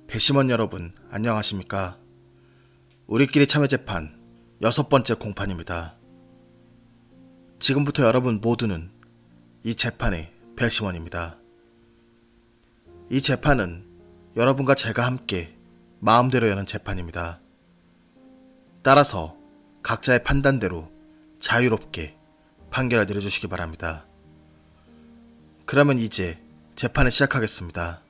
배심원 여러분, 안녕하십니까? 우리끼리 참여재판 6번째 공판입니다. 지금부터 여러분 모두는 이 재판의 배심원입니다. 이 재판은 여러분과 제가 함께 마음대로 여는 재판입니다. 따라서 각자의 판단대로 자유롭게 판결을 내려주시기 바랍니다. 그러면 이제 재판을 시작하겠습니다.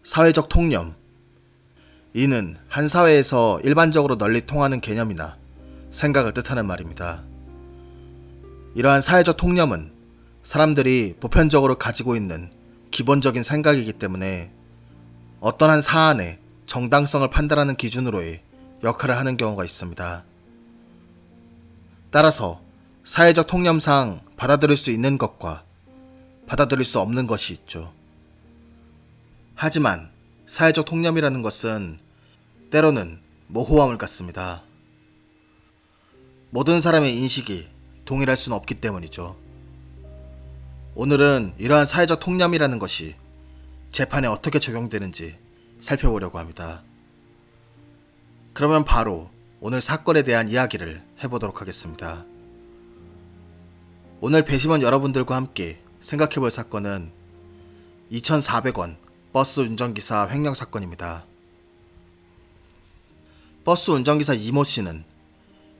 사회적 통념. 이는 한 사회에서 일반적으로 널리 통하는 개념이나 생각을 뜻하는 말입니다. 이러한 사회적 통념은 사람들이 보편적으로 가지고 있는 기본적인 생각이기 때문에 어떤 한 사안의 정당성을 판단하는 기준으로의 역할을 하는 경우가 있습니다. 따라서 사회적 통념상 받아들일 수 있는 것과 받아들일 수 없는 것이 있죠. 하지만 사회적 통념이라는 것은 때로는 모호함을 갖습니다. 모든 사람의 인식이 동일할 수는 없기 때문이죠. 오늘은 이러한 사회적 통념이라는 것이 재판에 어떻게 적용되는지 살펴보려고 합니다. 그러면 바로 오늘 사건에 대한 이야기를 해보도록 하겠습니다. 오늘 배심원 여러분들과 함께 생각해볼 사건은 2,400원 버스 운전기사 횡령 사건입니다. 버스 운전기사 이모 씨는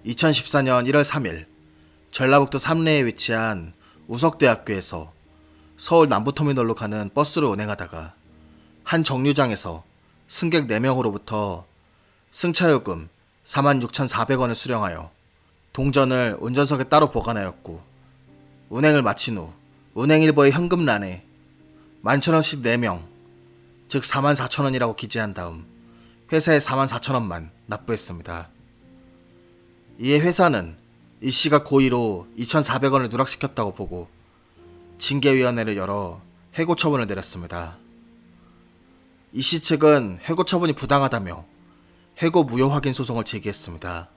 2014년 1월 3일 전라북도 삼례에 위치한 우석대학교에서 서울 남부터미널로 가는 버스를 운행하다가 한 정류장에서 승객 4명으로부터 승차요금 46,400원을 수령하여 동전을 운전석에 따로 보관하였고, 운행을 마친 후 운행일보의 현금란에 11,000원씩 4명, 즉 44,000원이라고 기재한 다음 회사에 44,000원만 납부했습니다. 이에 회사는 이 씨가 고의로 2,400원을 누락시켰다고 보고 징계위원회를 열어 해고 처분을 내렸습니다. 이 씨 측은 해고 처분이 부당하다며 해고 무효 확인 소송을 제기했습니다.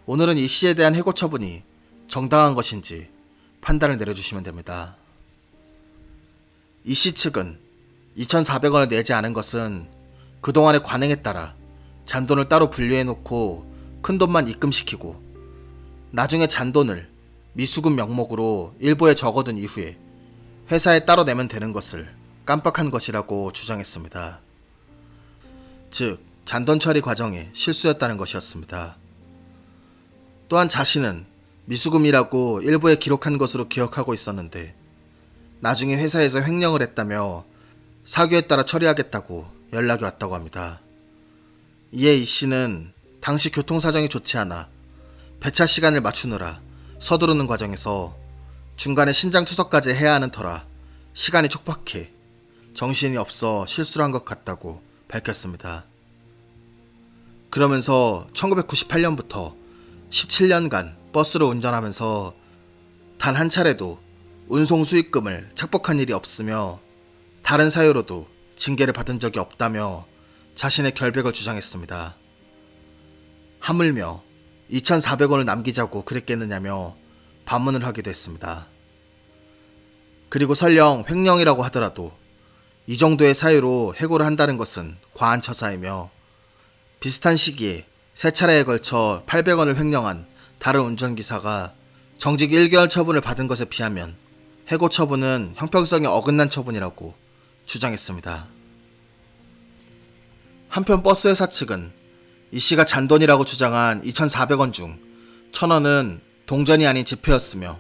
오늘은 이 씨에 대한 해고 처분이 정당한 것인지 판단을 내려주시면 됩니다. 이 씨 측은 2,400원을 내지 않은 것은 그동안의 관행에 따라 잔돈을 따로 분류해놓고 큰돈만 입금시키고 나중에 잔돈을 미수금 명목으로 일부에 적어둔 이후에 회사에 따로 내면 되는 것을 깜빡한 것이라고 주장했습니다. 즉, 잔돈 처리 과정에 실수였다는 것이었습니다. 또한 자신은 미수금이라고 일부에 기록한 것으로 기억하고 있었는데 나중에 회사에서 횡령을 했다며 사규에 따라 처리하겠다고 연락이 왔다고 합니다. 이에 이 씨는 당시 교통사정이 좋지 않아 배차 시간을 맞추느라 서두르는 과정에서 중간에 신장투석까지 해야 하는 터라 시간이 촉박해 정신이 없어 실수를 한 것 같다고 밝혔습니다. 그러면서 1998년부터 17년간 버스를 운전하면서 단 한 차례도 운송 수익금을 착복한 일이 없으며 다른 사유로도 징계를 받은 적이 없다며 자신의 결백을 주장했습니다. 하물며 2,400원을 남기자고 그랬겠느냐며 반문을 하기도 했습니다. 그리고 설령 횡령이라고 하더라도 이 정도의 사유로 해고를 한다는 것은 과한 처사이며 비슷한 시기에 3차례에 걸쳐 800원을 횡령한 다른 운전기사가 정직 1개월 처분을 받은 것에 비하면 해고 처분은 형평성에 어긋난 처분이라고 주장했습니다. 한편 버스 회사 측은 이 씨가 잔돈이라고 주장한 2,400원 중 1,000원은 동전이 아닌 지폐였으며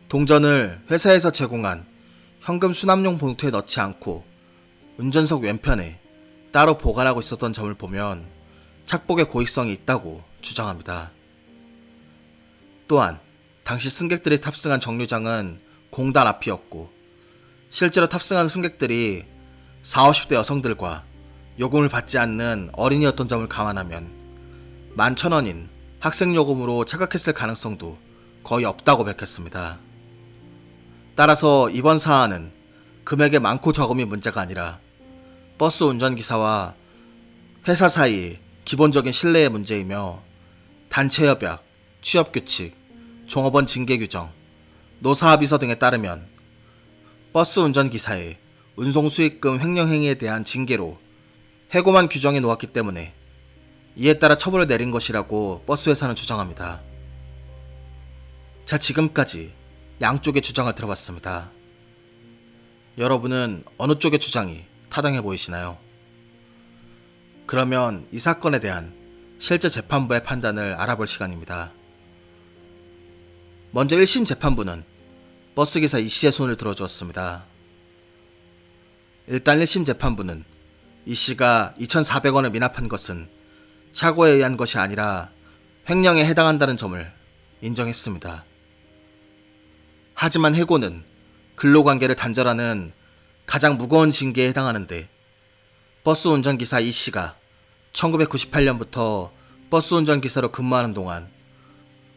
동전을 회사에서 제공한 현금 수납용 봉투에 넣지 않고 운전석 왼편에 따로 보관하고 있었던 점을 보면 착복의 고의성이 있다고 주장합니다. 또한 당시 승객들이 탑승한 정류장은 공단 앞이었고 실제로 탑승한 승객들이 40, 50대 여성들과 요금을 받지 않는 어린이였던 점을 감안하면 11,000원인 학생요금으로 착각했을 가능성도 거의 없다고 밝혔습니다. 따라서 이번 사안은 금액의 많고 적음이 문제가 아니라 버스 운전기사와 회사 사이의 기본적인 신뢰의 문제이며 단체협약, 취업규칙, 종업원 징계 규정, 노사합의서 등에 따르면 버스 운전기사의 운송수익금 횡령 행위에 대한 징계로 해고만 규정해 놓았기 때문에 이에 따라 처벌을 내린 것이라고 버스 회사는 주장합니다. 자, 지금까지 양쪽의 주장을 들어봤습니다. 여러분은 어느 쪽의 주장이 타당해 보이시나요? 그러면 이 사건에 대한 실제 재판부의 판단을 알아볼 시간입니다. 먼저 1심 재판부는 버스기사 이씨의 손을 들어주었습니다. 일단 1심 재판부는 이씨가 2,400원을 미납한 것은 착오에 의한 것이 아니라 횡령에 해당한다는 점을 인정했습니다. 하지만 해고는 근로관계를 단절하는 가장 무거운 징계에 해당하는데 버스 운전기사 이씨가 1998년부터 버스 운전기사로 근무하는 동안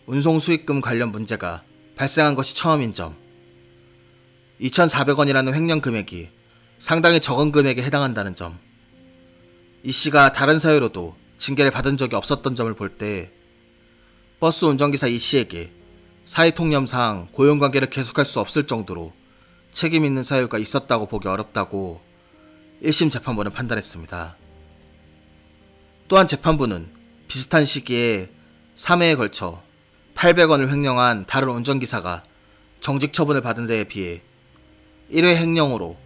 운송수익금 관련 문제가 발생한 것이 처음인 점, 2,400원이라는 횡령 금액이 상당히 적은 금액에 해당한다는 점, 이씨가 다른 사유로도 징계를 받은 적이 없었던 점을 볼 때 버스 운전기사 이씨에게 사회통념상 고용관계를 계속할 수 없을 정도로 책임 있는 사유가 있었다고 보기 어렵다고 1심 재판부는 판단했습니다. 또한 재판부는 비슷한 시기에 3회에 걸쳐 800원을 횡령한 다른 운전기사가 정직 처분을 받은 데에 비해 1회 횡령으로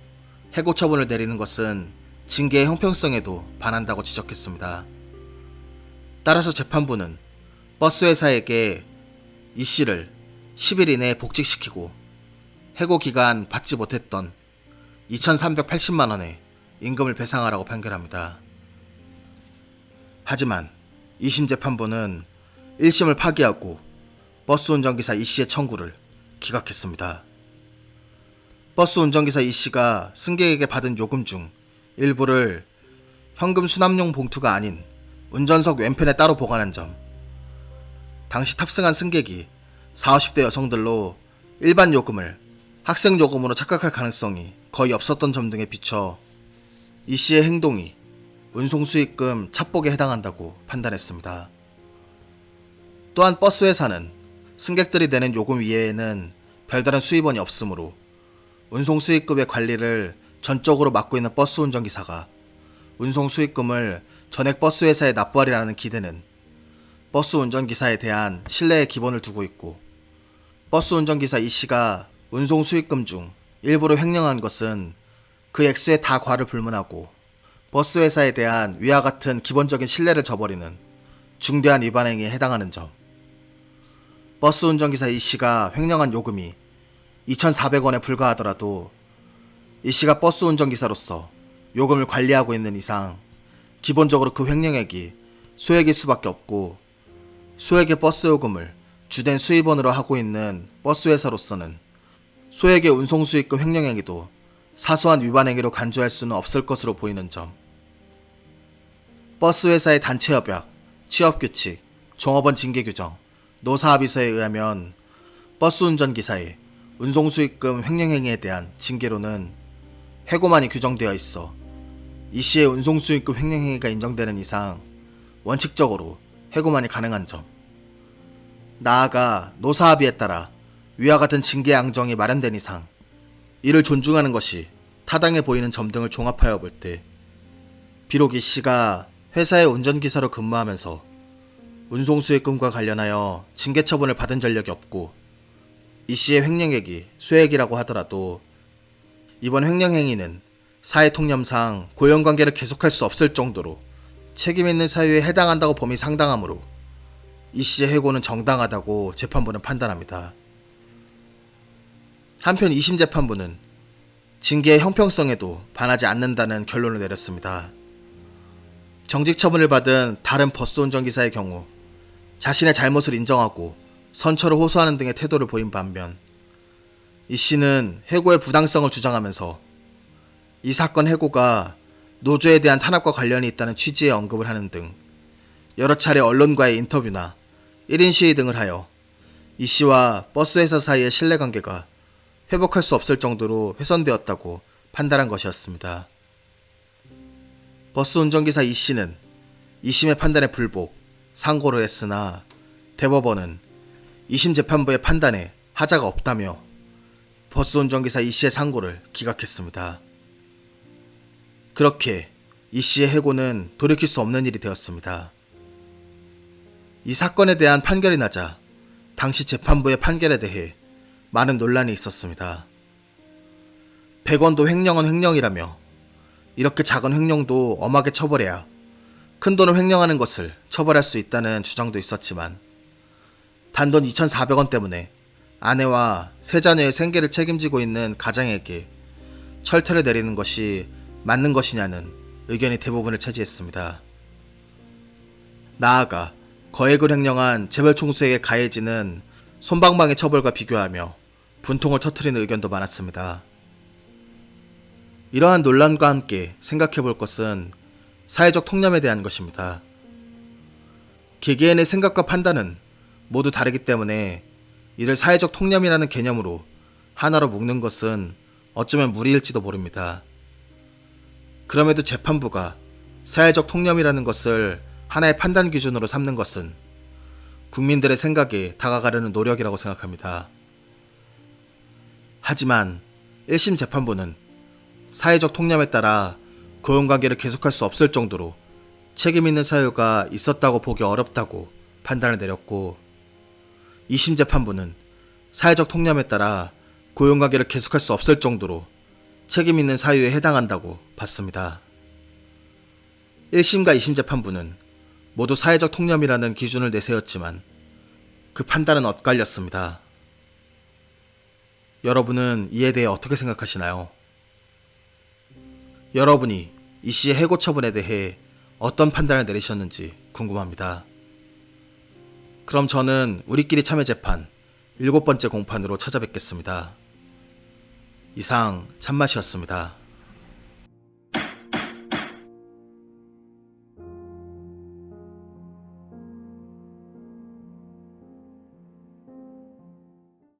해고 처분을 내리는 것은 징계의 형평성에도 반한다고 지적했습니다. 따라서 재판부는 버스 회사에게 이씨를 10일 이내에 복직시키고 해고 기간 받지 못했던 2,380만원의 임금을 배상하라고 판결합니다. 하지만 2심 재판부는 1심을 파기하고 버스 운전기사 이씨의 청구를 기각했습니다. 버스 운전기사 이씨가 승객에게 받은 요금 중 일부를 현금 수납용 봉투가 아닌 운전석 왼편에 따로 보관한 점, 당시 탑승한 승객이 40, 50대 여성들로 일반 요금을 학생 요금으로 착각할 가능성이 거의 없었던 점 등에 비춰 이씨의 행동이 운송수익금 착복에 해당한다고 판단했습니다. 또한 버스 회사는 승객들이 내는 요금 이외에는 별다른 수입원이 없으므로 운송수익금의 관리를 전적으로 맡고 있는 버스 운전기사가 운송수익금을 전액 버스 회사에 납부하리라는 기대는 버스 운전기사에 대한 신뢰의 기본을 두고 있고, 버스 운전기사 이씨가 운송수익금 중 일부를 횡령한 것은 그 액수에 다 과를 불문하고 버스 회사에 대한 위와 같은 기본적인 신뢰를 저버리는 중대한 위반 행위에 해당하는 점, 버스 운전기사 이씨가 횡령한 요금이 2,400원에 불과하더라도 이씨가 버스 운전기사로서 요금을 관리하고 있는 이상 기본적으로 그 횡령액이 소액일 수밖에 없고, 소액의 버스 요금을 주된 수입원으로 하고 있는 버스 회사로서는 소액의 운송수익금 횡령행위도 사소한 위반행위로 간주할 수는 없을 것으로 보이는 점, 버스 회사의 단체협약, 취업규칙, 종업원 징계규정, 노사합의서에 의하면 버스 운전기사의 운송수익금 횡령행위에 대한 징계로는 해고만이 규정되어 있어 이씨의 운송수익금 횡령행위가 인정되는 이상 원칙적으로 해고만이 가능한 점, 나아가 노사합의에 따라 위와 같은 징계 양정이 마련된 이상 이를 존중하는 것이 타당해 보이는 점 등을 종합하여 볼 때 비록 이씨가 회사의 운전기사로 근무하면서 운송수익금과 관련하여 징계 처분을 받은 전력이 없고 이씨의 횡령액이 소액이라고 하더라도 이번 횡령행위는 사회통념상 고용관계를 계속할 수 없을 정도로 책임있는 사유에 해당한다고 범위 상당하므로 이씨의 해고는 정당하다고 재판부는 판단합니다. 한편 2심 재판부는 징계의 형평성에도 반하지 않는다는 결론을 내렸습니다. 정직 처분을 받은 다른 버스 운전기사의 경우 자신의 잘못을 인정하고 선처를 호소하는 등의 태도를 보인 반면 이씨는 해고의 부당성을 주장하면서 이 사건 해고가 노조에 대한 탄압과 관련이 있다는 취지의 언급을 하는 등 여러 차례 언론과의 인터뷰나 1인 시위 등을 하여 이씨와 버스 회사 사이의 신뢰관계가 회복할 수 없을 정도로 훼손되었다고 판단한 것이었습니다. 버스 운전기사 이씨는 2심의 판단에 불복, 상고를 했으나 대법원은 2심 재판부의 판단에 하자가 없다며 버스 운전기사 이 씨의 상고를 기각했습니다. 그렇게 이 씨의 해고는 돌이킬 수 없는 일이 되었습니다. 이 사건에 대한 판결이 나자 당시 재판부의 판결에 대해 많은 논란이 있었습니다. 100원도 횡령은 횡령이라며 이렇게 작은 횡령도 엄하게 처벌해야 큰 돈을 횡령하는 것을 처벌할 수 있다는 주장도 있었지만 단돈 2,400원 때문에 아내와 세 자녀의 생계를 책임지고 있는 가장에게 철퇴를 내리는 것이 맞는 것이냐는 의견이 대부분을 차지했습니다. 나아가 거액을 횡령한 재벌 총수에게 가해지는 솜방망이 처벌과 비교하며 분통을 터뜨리는 의견도 많았습니다. 이러한 논란과 함께 생각해 볼 것은 사회적 통념에 대한 것입니다. 개개인의 생각과 판단은 모두 다르기 때문에 이를 사회적 통념이라는 개념으로 하나로 묶는 것은 어쩌면 무리일지도 모릅니다. 그럼에도 재판부가 사회적 통념이라는 것을 하나의 판단 기준으로 삼는 것은 국민들의 생각에 다가가려는 노력이라고 생각합니다. 하지만 1심 재판부는 사회적 통념에 따라 고용관계를 계속할 수 없을 정도로 책임 있는 사유가 있었다고 보기 어렵다고 판단을 내렸고 2심 재판부는 사회적 통념에 따라 고용관계를 계속할 수 없을 정도로 책임 있는 사유에 해당한다고 봤습니다. 1심과 2심 재판부는 모두 사회적 통념이라는 기준을 내세웠지만 그 판단은 엇갈렸습니다. 여러분은 이에 대해 어떻게 생각하시나요? 여러분이 이 씨의 해고 처분에 대해 어떤 판단을 내리셨는지 궁금합니다. 그럼 저는 우리끼리 참여 재판 7번째 공판으로 찾아뵙겠습니다. 이상 참맛이었습니다.